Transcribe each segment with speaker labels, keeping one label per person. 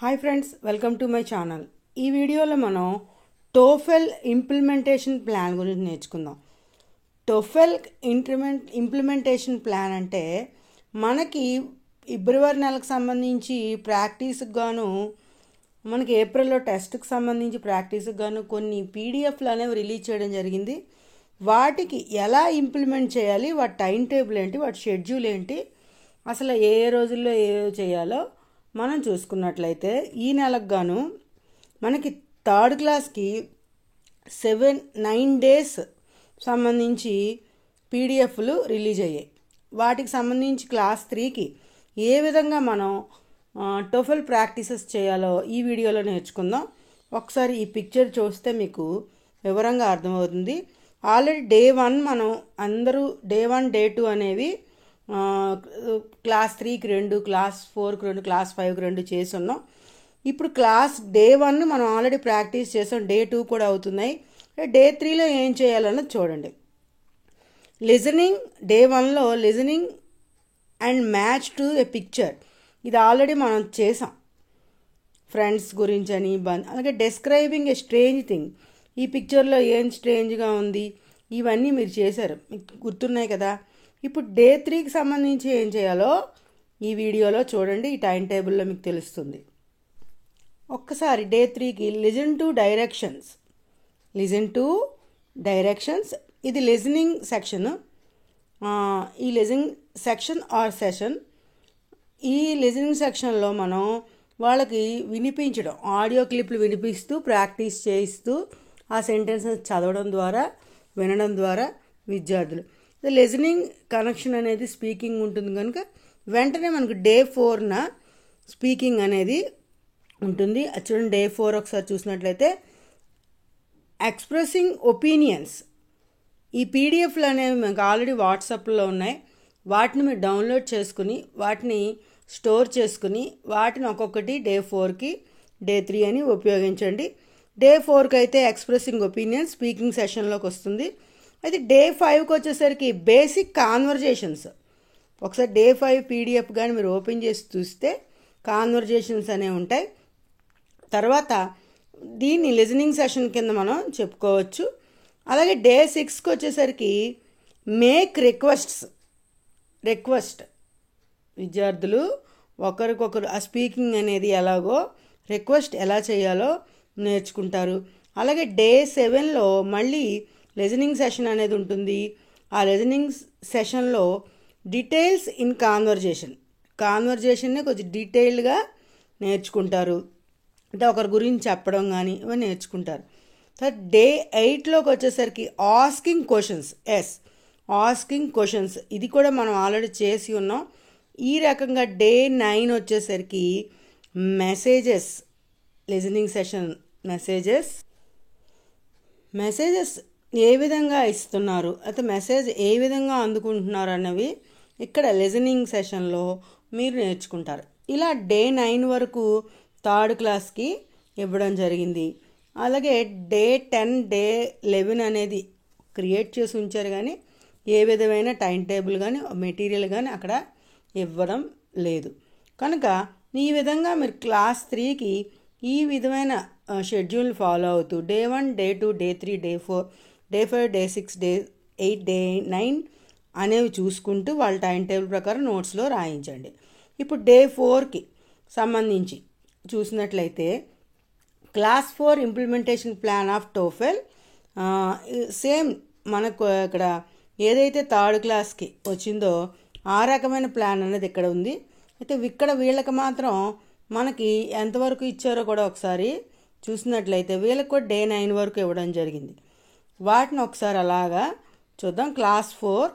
Speaker 1: Hi friends, welcome to my channel. ఈ వీడియోలో మనం టోఫెల్ ఇంప్లిమెంటేషన్ ప్లాన్ గురించి నేర్చుకుందాం. టోఫెల్ ఇంప్లిమెంటేషన్ ప్లాన్ అంటే మనకి ఫిబ్రవరి నెలకు సంబంధించి ప్రాక్టీస్కి గాను, మనకి ఏప్రిల్లో టెస్ట్కి సంబంధించి ప్రాక్టీస్కి గాను కొన్ని పీడిఎఫ్లు అనేవి రిలీజ్ చేయడం జరిగింది. వాటికి ఎలా ఇంప్లిమెంట్ చేయాలి, వాటి టైం టేబుల్ ఏంటి, వాటి షెడ్యూల్ ఏంటి, అసలు ఏ రోజుల్లో ఏ చేయాలో మనం చూసుకున్నట్లయితే ఈ నెలకు గాను మనకి థర్డ్ క్లాస్కి 9 డేస్ సంబంధించి పీడిఎఫ్లు రిలీజ్ అయ్యాయి. వాటికి సంబంధించి క్లాస్ 3కి ఏ విధంగా మనం టోఫెల్ ప్రాక్టీసెస్ చేయాలో ఈ వీడియోలో నేర్చుకుందాం. ఒకసారి ఈ పిక్చర్ చూస్తే మీకు వివరంగా అర్థమవుతుంది. ఆల్రెడీ డే 1 మనం అందరూ డే 1 డే 2 అనేవి క్లాస్ 3కి 2, క్లాస్ 4కి 2, క్లాస్ 5కి 2 చేసి ఉన్నాం. ఇప్పుడు క్లాస్ డే 1 మనం ఆల్రెడీ ప్రాక్టీస్ చేసాం, డే 2 కూడా అవుతున్నాయి. డే 3లో ఏం చేయాలన్నది చూడండి. లిజనింగ్, డే 1లో listening and match to a picture, ఇది ఆల్రెడీ మనం చేసాం. ఫ్రెండ్స్ గురించి అని అలాగే డెస్క్రైబింగ్ ఏ స్ట్రేంజ్ థింగ్, ఈ పిక్చర్లో ఏం స్ట్రేంజ్గా ఉంది, ఇవన్నీ మీరు చేశారు, మీకు గుర్తున్నాయి కదా. ఇప్పుడు డే 3కి సంబంధించి ఏం చేయాలో ఈ వీడియోలో చూడండి. ఈ టైం టేబుల్లో మీకు తెలుస్తుంది. ఒక్కసారి డే 3కి లిజన్ టు డైరెక్షన్స్, ఇది లిజనింగ్ సెక్షన్. ఈ లిజనింగ్ సెక్షన్ ఆర్ సెషన్, ఈ లిజనింగ్ సెక్షన్లో మనం వాళ్ళకి వినిపించడం, ఆడియో క్లిప్లు వినిపిస్తూ ప్రాక్టీస్ చేయిస్తూ ఆ సెంటెన్సెస్ చదవడం ద్వారా, వినడం ద్వారా విద్యార్థులు లిజనింగ్ కనెక్షన్ అనేది స్పీకింగ్ ఉంటుంది కనుక వెంటనే మనకు డే 4న స్పీకింగ్ అనేది ఉంటుంది. చూడండి, డే 4 ఒకసారి చూసినట్లయితే ఎక్స్ప్రెసింగ్ ఒపీనియన్స్, ఈ పీడిఎఫ్లు అనేవి మనకు ఆల్రెడీ వాట్సాప్లో ఉన్నాయి. వాటిని మీరు డౌన్లోడ్ చేసుకుని వాటిని స్టోర్ చేసుకుని వాటిని ఒక్కొక్కటి డే 4కి డే 3 అని ఉపయోగించండి. డే 4కి అయితే ఎక్స్ప్రెసింగ్ ఒపీనియన్ స్పీకింగ్ సెషన్లోకి వస్తుంది. అయితే డే 5కి వచ్చేసరికి బేసిక్ కాన్వర్జేషన్స్. ఒకసారి డే 5 పీడిఎఫ్ కానీ మీరు ఓపెన్ చేసి చూస్తే కాన్వర్జేషన్స్ అనేవి ఉంటాయి. తర్వాత దీన్ని లిజనింగ్ సెషన్ కింద మనం చెప్పుకోవచ్చు. అలాగే డే 6కి వచ్చేసరికి మేక్ రిక్వెస్ట్, విద్యార్థులు ఒకరికొకరు ఆ స్పీకింగ్ అనేది ఎలాగో రిక్వెస్ట్ ఎలా చేయాలో నేర్చుకుంటారు. అలాగే డే 7లో మళ్ళీ లిజనింగ్ సెషన్ అనేది ఉంటుంది. ఆ లిజనింగ్ సెషన్లో డీటెయిల్స్ ఇన్ కాన్వర్జేషన్ని కొంచెం డీటెయిల్డ్గా నేర్చుకుంటారు. అంటే ఒకరి గురించి చెప్పడం కానీ ఇవన్నీ నేర్చుకుంటారు. తర్వాత డే 8లోకి వచ్చేసరికి ఆస్కింగ్ క్వశ్చన్స్, ఇది కూడా మనం ఆల్రెడీ చేసి ఉన్నాం. ఈ రకంగా డే 9 వచ్చేసరికి మెసేజెస్, లిజనింగ్ సెషన్ మెసేజెస్ ఏ విధంగా ఇస్తున్నారు, అయితే మెసేజ్ ఏ విధంగా అందుకుంటున్నారు అన్నవి ఇక్కడ లిజనింగ్ సెషన్లో మీరు నేర్చుకుంటారు. ఇలా డే 9 వరకు థర్డ్ క్లాస్కి ఇవ్వడం జరిగింది. అలాగే డే 10, డే 11 అనేది క్రియేట్ చేసి ఉంచారు, కానీ ఏ విధమైన టైం టేబుల్ కానీ మెటీరియల్ కానీ అక్కడ ఇవ్వడం లేదు. కనుక ఈ విధంగా మీరు క్లాస్ 3కి ఈ విధమైన షెడ్యూల్ ఫాలో అవుతూ day 1, day 2, day 3, day 4, day 5, day 6, day 8, day 9 అనేవి చూసుకుంటూ వాళ్ళ టైం టేబుల్ ప్రకారం నోట్స్లో రాయించండి. ఇప్పుడు డే 4కి సంబంధించి చూసినట్లయితే class 4 implementation plan of TOEFL, same మనకు ఇక్కడ ఏదైతే థర్డ్ క్లాస్కి వచ్చిందో ఆ రకమైన ప్లాన్ అనేది ఇక్కడ ఉంది. అయితే ఇక్కడ వీళ్ళకి మాత్రం మనకి ఎంతవరకు ఇచ్చారో కూడా ఒకసారి చూసినట్లయితే వీళ్ళకి కూడా డే 9 వరకు ఇవ్వడం జరిగింది. వాటిని ఒకసారి అలాగా చూద్దాం. క్లాస్ 4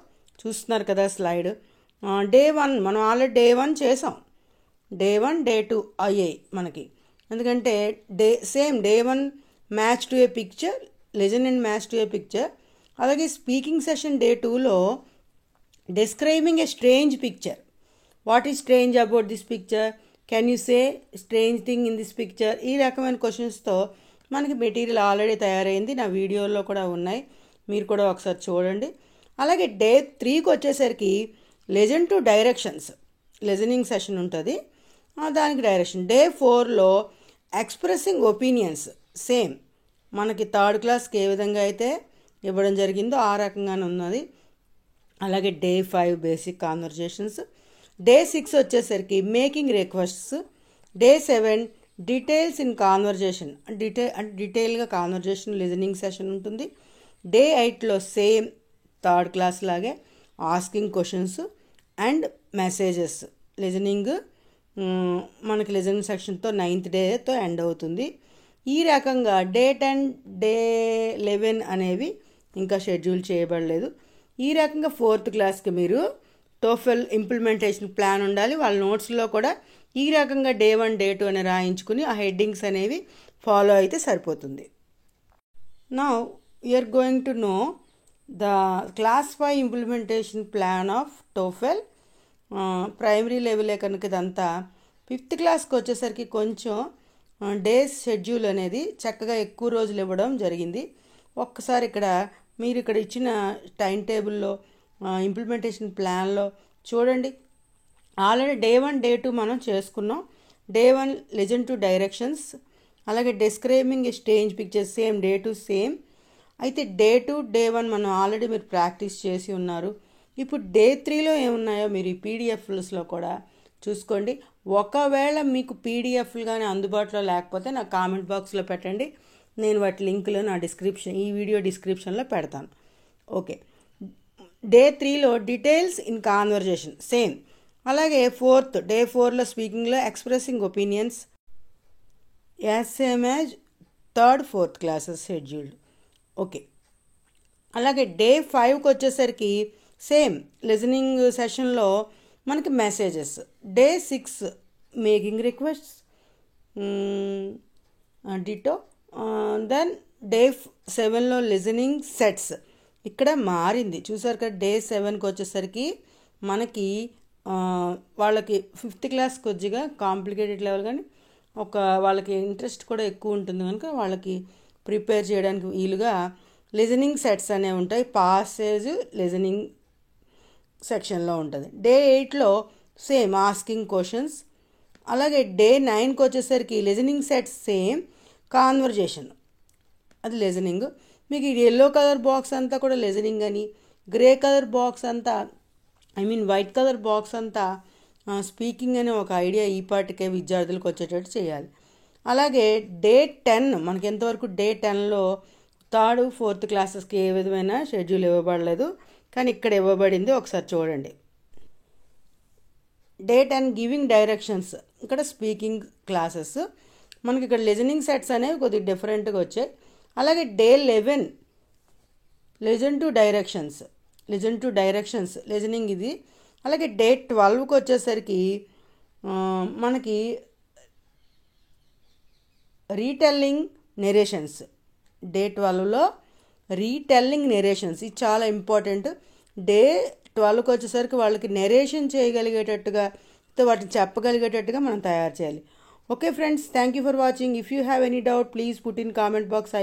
Speaker 1: చూస్తున్నారు కదా స్లైడ్. డే 1 మనం ఆల్రెడీ డే 1 చేసాం, డే 1, డే 2 అయ్యాయి మనకి. ఎందుకంటే day 1 match to A picture, listen and match to A picture. అలాగే స్పీకింగ్ సెషన్ డే 2లో describing A strange picture, what is strange about this picture, can you say strange thing in this picture, ఈ రకమైన క్వశ్చన్స్తో మనకి material already తయారైంది, నా వీడియోలో కూడా ఉన్నాయి, మీరు కూడా ఒకసారి చూడండి. అలాగే డే 3కి వచ్చేసరికి listen to directions, listening session ఉంటుంది. దానికి డైరెక్షన్. డే 4లో ఎక్స్ప్రెసింగ్ ఒపీనియన్స్ సేమ్ మనకి థర్డ్ క్లాస్కి ఏ విధంగా అయితే ఇవ్వడం జరిగిందో ఆ రకంగానే ఉన్నది. అలాగే డే 5 బేసిక్ కాన్వర్జేషన్స్. డే 6 వచ్చేసరికి making requests. Day 7 details in conversation, డీటెయిల్గా కాన్వర్జేషన్ లిజనింగ్ సెషన్ ఉంటుంది. డే 8లో సేమ్ థర్డ్ క్లాస్ లాగే asking questions and messages. Listening మనకి లిజనింగ్ సెక్షన్తో 9th డేతో ఎండ్ అవుతుంది. ఈ రకంగా డే 10 డే 11 అనేవి ఇంకా షెడ్యూల్ చేయబడలేదు. ఈ రకంగా 4th క్లాస్కి మీరు టోఫెల్ ఇంప్లిమెంటేషన్ ప్లాన్ ఉండాలి. వాళ్ళ నోట్స్లో కూడా ఈ రకంగా డే 1 డే 2 అని రాయించుకుని ఆ హెడ్డింగ్స్ అనేవి ఫాలో అయితే సరిపోతుంది. Now you're going to know the class 5 implementation plan of TOEFL. Primary లెవెలే కనుక ఇదంతా. 5th క్లాస్కి వచ్చేసరికి కొంచెం డేస్ షెడ్యూల్ అనేది చక్కగా ఎక్కువ రోజులు ఇవ్వడం జరిగింది. ఒక్కసారి మీరు ఇక్కడ ఇచ్చిన టైం టేబుల్లో ఇంప్లిమెంటేషన్ ప్లాన్లో చూడండి. ఆల్రెడీ డే 1 డే 2 మనం చేసుకున్నాం. డే 1 లిజన్ టు డైరెక్షన్స్, అలాగే describing stage pictures same day 2 same. అయితే డే 2 డే 1 మనం ఆల్రెడీ మీరు ప్రాక్టీస్ చేసి ఉన్నారు. ఇప్పుడు డే 3లో ఏమున్నాయో మీరు ఈ పీడిఎఫ్స్లో కూడా చూసుకోండి. ఒకవేళ మీకు పీడిఎఫ్లు కానీ అందుబాటులో లేకపోతే నా కామెంట్ బాక్స్లో పెట్టండి. నేను వాటి లింకులు నా ఈ వీడియో డిస్క్రిప్షన్లో పెడతాను. ఓకే. డే 3లో డీటెయిల్స్ ఇన్ కాన్వర్జేషన్ సేమ్. అలాగే డే 4లో స్పీకింగ్లో expressing opinions as same as 3rd 4th classes scheduled. Okay. అలాగే డే 5కి వచ్చేసరికి సేమ్ లిజనింగ్ సెషన్లో మనకి messages. Day 6 making requests ditto. Then day 7లో లిజనింగ్ సెట్స్. ఇక్కడ మారింది చూసారు కదా. డే 7కి వచ్చేసరికి మనకి వాళ్ళకి 5th క్లాస్ కొద్దిగా కాంప్లికేటెడ్ లెవెల్ కానీ వాళ్ళకి ఇంట్రెస్ట్ కూడా ఎక్కువ ఉంటుంది కనుక వాళ్ళకి ప్రిపేర్ చేయడానికి వీలుగా లిజనింగ్ సెట్స్ అనేవి ఉంటాయి. పాసేజ్ లిజనింగ్ సెక్షన్లో ఉంటుంది. డే 8లో సేమ్ ఆస్కింగ్ క్వశ్చన్స్. అలాగే డే 9కి వచ్చేసరికి లిజనింగ్ సెట్స్ సేమ్, కాన్వర్జేషన్ అది లిజనింగ్. మీకు ఈ ఎల్లో కలర్ బాక్స్ అంతా కూడా లిజనింగ్ అని, గ్రే కలర్ బాక్స్ అంతా వైట్ కలర్ బాక్స్ అంతా స్పీకింగ్ అనే ఒక ఐడియా ఈ పాటికే విద్యార్థులకు వచ్చేటట్టు చేయాలి. అలాగే డే 10 మనకి ఎంతవరకు డే 10లో 3rd 4th క్లాసెస్కి ఏ విధమైన షెడ్యూల్ ఇవ్వబడలేదు, కానీ ఇక్కడ ఇవ్వబడింది. ఒకసారి చూడండి. Day 10 giving directions. ఇక్కడ స్పీకింగ్ క్లాసెస్. మనకి ఇక్కడ లిజనింగ్ సెట్స్ అనేవి కొద్దిగా డిఫరెంట్గా వచ్చాయి. అలాగే day 11 listen to directions listening ఇది. అలాగే డే 12కి వచ్చేసరికి మనకి రీటెల్లింగ్ నెరేషన్స్. డే 12లో రీటెల్లింగ్ నెరేషన్స్ ఇది చాలా ఇంపార్టెంట్. డే 12కి వచ్చేసరికి వాళ్ళకి నెరేషన్ చేయగలిగేటట్టుగా, వాటిని చెప్పగలిగేటట్టుగా మనం తయారు చేయాలి. Okay friends, thank you for watching. If you have any doubt please put in comment box.